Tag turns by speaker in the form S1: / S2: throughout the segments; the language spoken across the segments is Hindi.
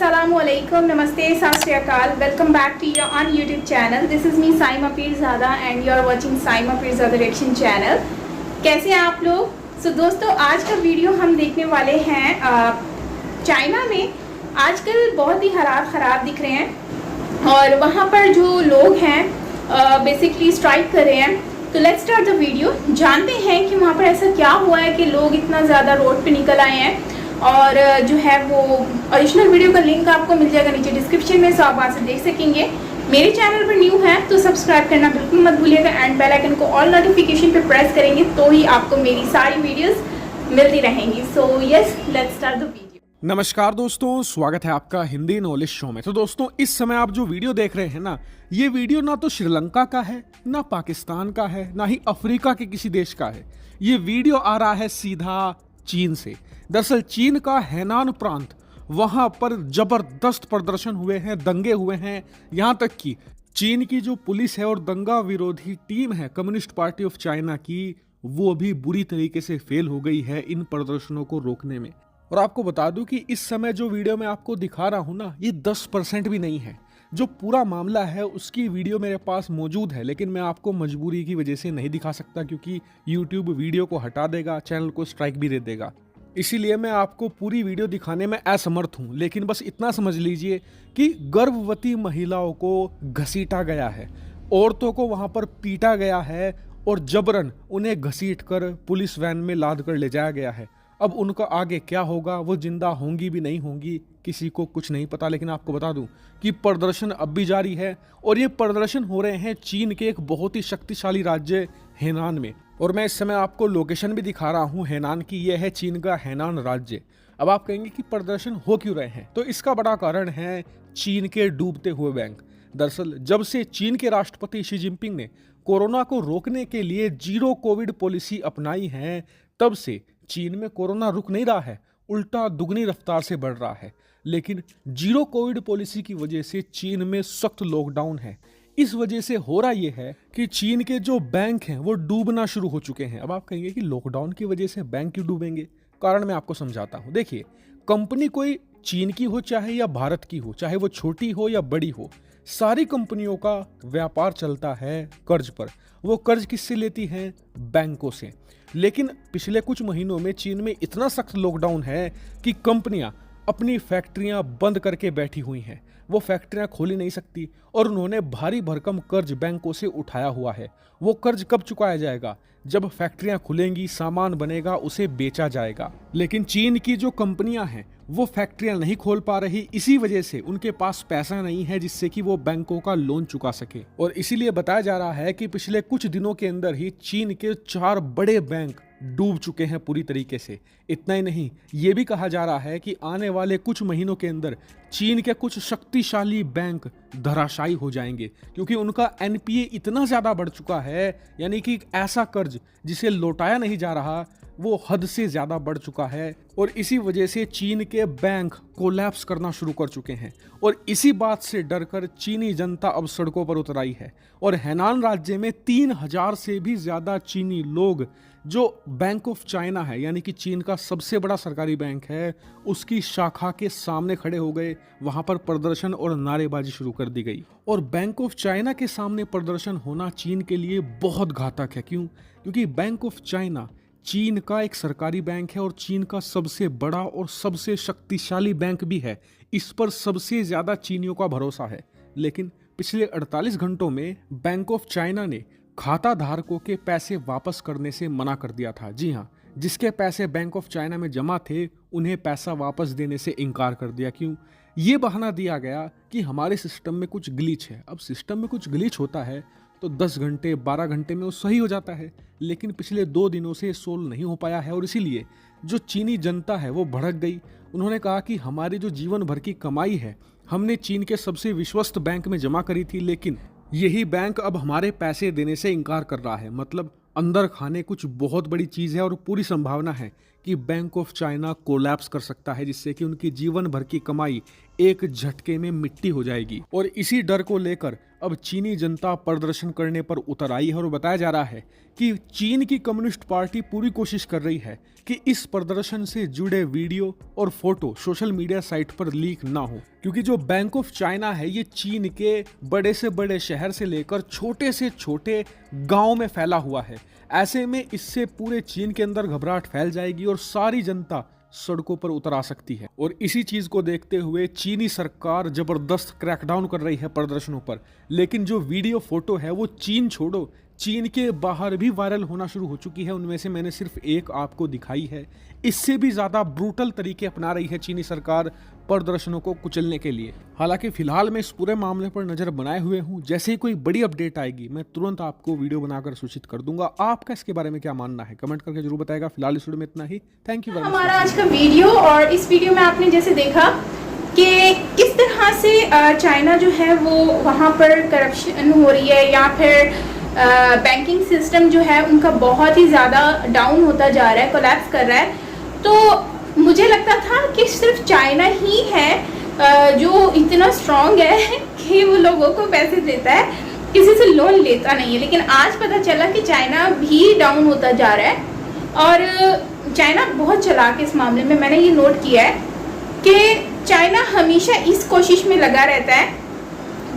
S1: Assalamualaikum, Namaste, Sat Shri Akal. Welcome back to your on YouTube channel. This is me Saima Pirzada and you are watching Saima Pirzada Reaction Channel. कैसे हैं आप लोग? दोस्तों आज का वीडियो हम देखने वाले हैं चाइना में आजकल बहुत ही हालात ख़राब दिख रहे हैं और वहाँ पर जो लोग हैं बेसिकली स्ट्राइक कर रहे हैं। तो लेट्स स्टार्ट द वीडियो। जानते हैं कि वहाँ पर ऐसा क्या हुआ है कि लोग इतना ज़्यादा रोड पे निकल आए हैं और जो है वो ओरिजिनल वीडियो का लिंक आपको मिल जाएगा नीचे डिस्क्रिप्शन में, सो आप वहाँ से देख सकेंगे। मेरे चैनल पर न्यू है तो सब्सक्राइब करना बिल्कुल मत भूलिएगा एंड बेल आइकन को ऑल नोटिफिकेशन पे प्रेस करेंगे तो ही आपको मेरी सारी वीडियोस मिलती रहेंगी। So yes, let's start the video.
S2: नमस्कार दोस्तों, स्वागत है आपका हिंदी नॉलेज शो में। तो दोस्तों इस समय आप जो वीडियो देख रहे हैं ना, ये वीडियो ना तो श्रीलंका का है, ना पाकिस्तान का है, ना ही अफ्रीका के किसी देश का है। ये वीडियो आ रहा है सीधा चीन से। दरअसल चीन का हैनान प्रांत, वहां पर जबरदस्त प्रदर्शन हुए हैं, दंगे हुए हैं। यहां तक कि चीन की जो पुलिस है और दंगा विरोधी टीम है कम्युनिस्ट पार्टी ऑफ चाइना की, वो भी बुरी तरीके से फेल हो गई है इन प्रदर्शनों को रोकने में। और आपको बता दूं कि इस समय जो वीडियो मैं आपको दिखा रहा हूं ना, ये 10% भी नहीं है। जो पूरा मामला है उसकी वीडियो मेरे पास मौजूद है, लेकिन मैं आपको मजबूरी की वजह से नहीं दिखा सकता क्योंकि YouTube वीडियो को हटा देगा, चैनल को स्ट्राइक भी दे देगा। इसीलिए मैं आपको पूरी वीडियो दिखाने में असमर्थ हूं। लेकिन बस इतना समझ लीजिए कि गर्भवती महिलाओं को घसीटा गया है, औरतों को वहां पर पीटा गया है और जबरन उन्हें घसीट कर पुलिस वैन में लाद कर ले जाया गया है। अब उनका आगे क्या होगा, वो जिंदा होंगी भी नहीं होंगी, किसी को कुछ नहीं पता। लेकिन आपको बता दूं कि प्रदर्शन अब भी जारी है और ये प्रदर्शन हो रहे हैं चीन के एक बहुत ही शक्तिशाली राज्य हेनान में। और मैं इस समय आपको लोकेशन भी दिखा रहा हूं हेनान की। यह है चीन का हेनान राज्य। अब आप कहेंगे कि प्रदर्शन हो क्यों रहे हैं, तो इसका बड़ा कारण है चीन के डूबते हुए बैंक। दरअसल जब से चीन के राष्ट्रपति शी जिनपिंग ने कोरोना को रोकने के लिए जीरो कोविड पॉलिसी अपनाई है, तब से चीन में कोरोना रुक नहीं रहा है, उल्टा दुगनी रफ्तार से बढ़ रहा है। लेकिन जीरो कोविड पॉलिसी की वजह से चीन में सख्त लॉकडाउन है। इस वजह से हो रहा यह है कि चीन के जो बैंक हैं वो डूबना शुरू हो चुके हैं। अब आप कहेंगे कि लॉकडाउन की वजह से बैंक क्यों डूबेंगे? कारण मैं आपको समझाता हूं। देखिए, कंपनी कोई चीन की हो चाहे या भारत की हो, चाहे वो छोटी हो या बड़ी हो, सारी कंपनियों का व्यापार चलता है कर्ज पर। वो कर्ज किससे लेती हैं? बैंकों से। लेकिन पिछले कुछ महीनों में चीन में इतना सख्त लॉकडाउन है कि कंपनियां अपनी फैक्ट्रियां बंद करके बैठी हुई हैं। वो फैक्ट्रियां खोली नहीं सकती और उन्होंने भारी भरकम कर्ज बैंकों से उठाया हुआ है। वो कर्ज कब चुकाया जाएगा? जब फैक्ट्रियां खुलेंगी, सामान बनेगा, उसे बेचा जाएगा। लेकिन चीन की जो कंपनियां हैं वो फैक्ट्रियां नहीं खोल पा रही, इसी वजह से उनके पास पैसा नहीं है जिससे कि वो बैंकों का लोन चुका सके। और इसीलिए बताया जा रहा है कि पिछले कुछ दिनों के अंदर ही चीन के 4 बड़े बैंक डूब चुके हैं पूरी तरीके से। इतना ही नहीं, ये भी कहा जा रहा है कि आने वाले कुछ महीनों के अंदर चीन के कुछ शक्तिशाली बैंक धराशायी हो जाएंगे क्योंकि उनका एनपीए इतना ज़्यादा बढ़ चुका है, यानी कि ऐसा कर्ज जिसे लौटाया नहीं जा रहा वो हद से ज़्यादा बढ़ चुका है। और इसी वजह से चीन के बैंक कोलैप्स करना शुरू कर चुके हैं। और इसी बात से डरकर चीनी जनता अब सड़कों पर उतर आई है। और हैनान राज्य में 3000 से भी ज़्यादा चीनी लोग जो बैंक ऑफ चाइना है, यानी कि चीन का सबसे बड़ा सरकारी बैंक है, उसकी शाखा के सामने खड़े हो गए। वहां पर प्रदर्शन और नारेबाजी शुरू कर दी गई। और बैंक ऑफ चाइना के सामने प्रदर्शन होना चीन के लिए बहुत घातक है। क्यों? क्योंकि बैंक ऑफ चाइना चीन का एक सरकारी बैंक है और चीन का सबसे बड़ा और सबसे शक्तिशाली बैंक भी है। इस पर सबसे ज्यादा चीनियों का भरोसा है। लेकिन पिछले 48 घंटों में बैंक ऑफ चाइना ने खाता धारकों के पैसे वापस करने से मना कर दिया था। जी हाँ, जिसके पैसे बैंक ऑफ चाइना में जमा थे उन्हें पैसा वापस देने से इनकार कर दिया। क्यों? ये बहाना दिया गया कि हमारे सिस्टम में कुछ ग्लिच है। अब सिस्टम में कुछ ग्लिच होता है तो 10 घंटे 12 घंटे में वो सही हो जाता है। लेकिन पिछले 2 दिनों से सोल्व नहीं हो पाया है और इसीलिए जो चीनी जनता है वो भड़क गई। उन्होंने कहा कि हमारी जो जीवन भर की कमाई है हमने चीन के सबसे विश्वस्त बैंक में जमा करी थी, लेकिन यही बैंक अब हमारे पैसे देने से इनकार कर रहा है। मतलब अंदर खाने कुछ बहुत बड़ी चीज़ है और पूरी संभावना है कि बैंक ऑफ चाइना कोलैप्स कर सकता है, जिससे कि उनकी जीवन भर की कमाई एक झटके में मिट्टी हो जाएगी। और इसी डर को लेकर अब चीनी जनता प्रदर्शन करने पर उतर आई है और बताया जा रहा है कि चीन की कम्युनिस्ट पार्टी पूरी कोशिश कर रही है कि इस प्रदर्शन से जुड़े वीडियो और फोटो सोशल मीडिया साइट पर लीक ना हो, क्योंकि जो बैंक ऑफ चाइना है ये चीन के बड़े से बड़े शहर से लेकर छोटे से छोटे गांव में फैला हुआ है। ऐसे में इससे पूरे चीन के अंदर घबराहट फैल जाएगी और सारी जनता सड़कों पर उतर आ सकती है। और इसी चीज को देखते हुए चीनी सरकार जबरदस्त क्रैकडाउन कर रही है प्रदर्शनों पर। लेकिन जो वीडियो फोटो है वो चीन छोड़ो, चीन के बाहर भी वायरल होना शुरू हो चुकी है। उनमें से मैंने सिर्फ एक आपको दिखाई है। इससे भी ज्यादा ब्रूटल तरीके अपना रही है चीनी सरकार प्रदर्शनों को कुचलने के लिए। हालांकि फिलहाल मैं इस पूरे मामले पर नजर बनाए हुए हूं। जैसे ही कोई बड़ी अपडेट आएगी मैं तुरंत आपको वीडियो बनाकर सूचित कर दूंगा। आपका इसके बारे में क्या मानना है कमेंट करके जरूर बताएगा। फिलहाल इस वीडियो में इतना ही। Thank you.
S1: हमारा आज का वीडियो, और इस वीडियो में आपने जैसे देखा कि किस तरह से चाइना जो है वो वहाँ पर करप्शन हो रही है, या फिर बैंकिंग सिस्टम जो है उनका बहुत ही ज़्यादा डाउन होता जा रहा है, कोलैप्स कर रहा है। तो मुझे लगता था कि सिर्फ चाइना ही है जो इतना स्ट्रॉन्ग है कि वो लोगों को पैसे देता है, किसी से लोन लेता नहीं है। लेकिन आज पता चला कि चाइना भी डाउन होता जा रहा है, और चाइना बहुत चालाक है इस मामले में। मैंने ये नोट किया है कि चाइना हमेशा इस कोशिश में लगा रहता है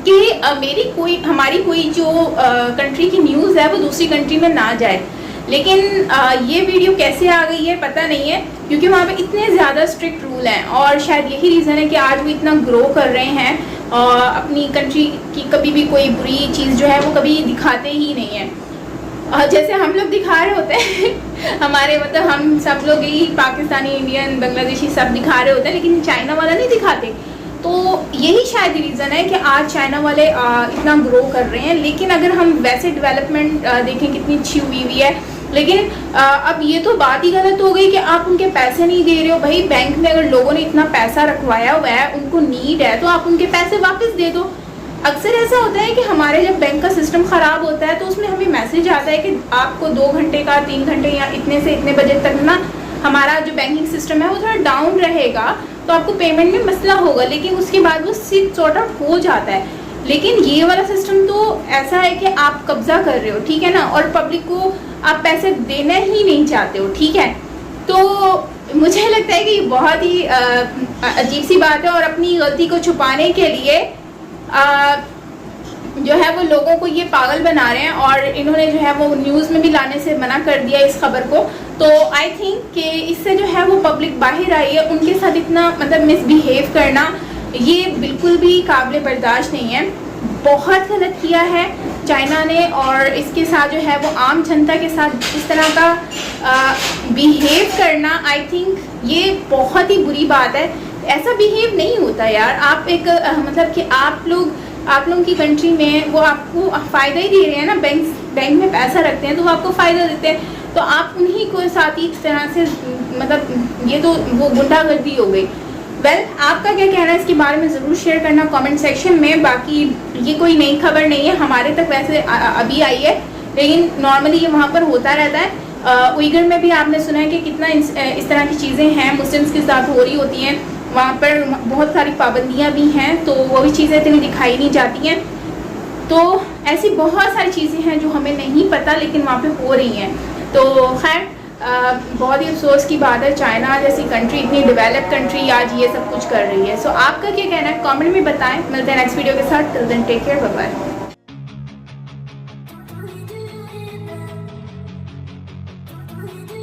S1: कि हमारी कोई जो कंट्री की न्यूज़ है वो दूसरी कंट्री में ना जाए। लेकिन ये वीडियो कैसे आ गई है पता नहीं है, क्योंकि वहाँ पे इतने ज़्यादा स्ट्रिक्ट रूल हैं, और शायद यही रीज़न है कि आज वो इतना ग्रो कर रहे हैं और अपनी कंट्री की कभी भी कोई बुरी चीज़ जो है वो कभी दिखाते ही नहीं है। जैसे हम लोग दिखा रहे होते हैं हमारे मतलब हम सब लोग ही पाकिस्तानी, इंडियन, बांग्लादेशी सब दिखा रहे होते हैं, लेकिन चाइना वाला नहीं दिखाते। तो यही शायद रीज़न है कि आज चाइना वाले इतना ग्रो कर रहे हैं। लेकिन अगर हम वैसे डेवलपमेंट देखें कितनी अच्छी हुई है, लेकिन अब ये तो बात ही गलत हो गई कि आप उनके पैसे नहीं दे रहे हो। भाई बैंक में अगर लोगों ने इतना पैसा रखवाया हुआ है, उनको नीड है, तो आप उनके पैसे वापस दे दो। अक्सर ऐसा होता है कि हमारे जब बैंक का सिस्टम ख़राब होता है तो उसमें हमें मैसेज आता है कि आपको 2 घंटे का, 3 घंटे या इतने से इतने बजे तक ना हमारा जो बैंकिंग सिस्टम है वो थोड़ा डाउन रहेगा, तो आपको पेमेंट में मसला होगा। लेकिन उसके बाद वो सॉर्ट आउट हो जाता है। लेकिन ये वाला सिस्टम तो ऐसा है कि आप कब्जा कर रहे हो, ठीक है ना, और पब्लिक को आप पैसे देना ही नहीं चाहते हो, ठीक है। तो मुझे लगता है कि बहुत ही अजीब सी बात है, और अपनी गलती को छुपाने के लिए जो है वो लोगों को ये पागल बना रहे हैं, और इन्होंने जो है वो न्यूज़ में भी लाने से मना कर दिया इस खबर को। तो आई थिंक कि इससे जो है वो पब्लिक बाहर आई है। उनके साथ इतना मतलब मिसबिहेव करना ये बिल्कुल भी काबिल बर्दाश्त नहीं है। बहुत गलत किया है चाइना ने, और इसके साथ जो है वो आम जनता के साथ इस तरह का बिहेव करना, आई थिंक ये बहुत ही बुरी बात है। ऐसा बिहेव नहीं होता यार। आप एक मतलब कि आप लोगों की कंट्री में वो आपको फ़ायदा ही दे रहे हैं ना, बैंक में पैसा रखते हैं तो वो आपको फ़ायदा देते हैं, तो आप उन्हीं को साथ ही इस तरह से मतलब ये तो वो गुंडागर्दी हो गई। वेल, आपका क्या कहना है इसके बारे में ज़रूर शेयर करना कमेंट सेक्शन में। बाकी ये कोई नई खबर नहीं है, हमारे तक वैसे अभी आई है, लेकिन नॉर्मली ये वहाँ पर होता रहता है। उइगर में भी आपने सुना है कि कितना इस तरह की चीज़ें हैं मुस्लिम्स के साथ हो रही होती हैं। वहाँ पर बहुत सारी पाबंदियाँ भी हैं, तो वो भी चीज़ें इतनी दिखाई नहीं जाती हैं। तो ऐसी बहुत सारी चीज़ें हैं जो हमें नहीं पता, लेकिन वहाँ पे हो रही हैं। तो खैर बहुत ही अफसोस की बात है, चाइना जैसी कंट्री, इतनी डेवलप कंट्री आज ये सब कुछ कर रही है। सो आपका क्या कहना है कमेंट में बताएं। मिलते हैं नेक्स्ट वीडियो के साथ। Till then take care, bye bye.
S3: What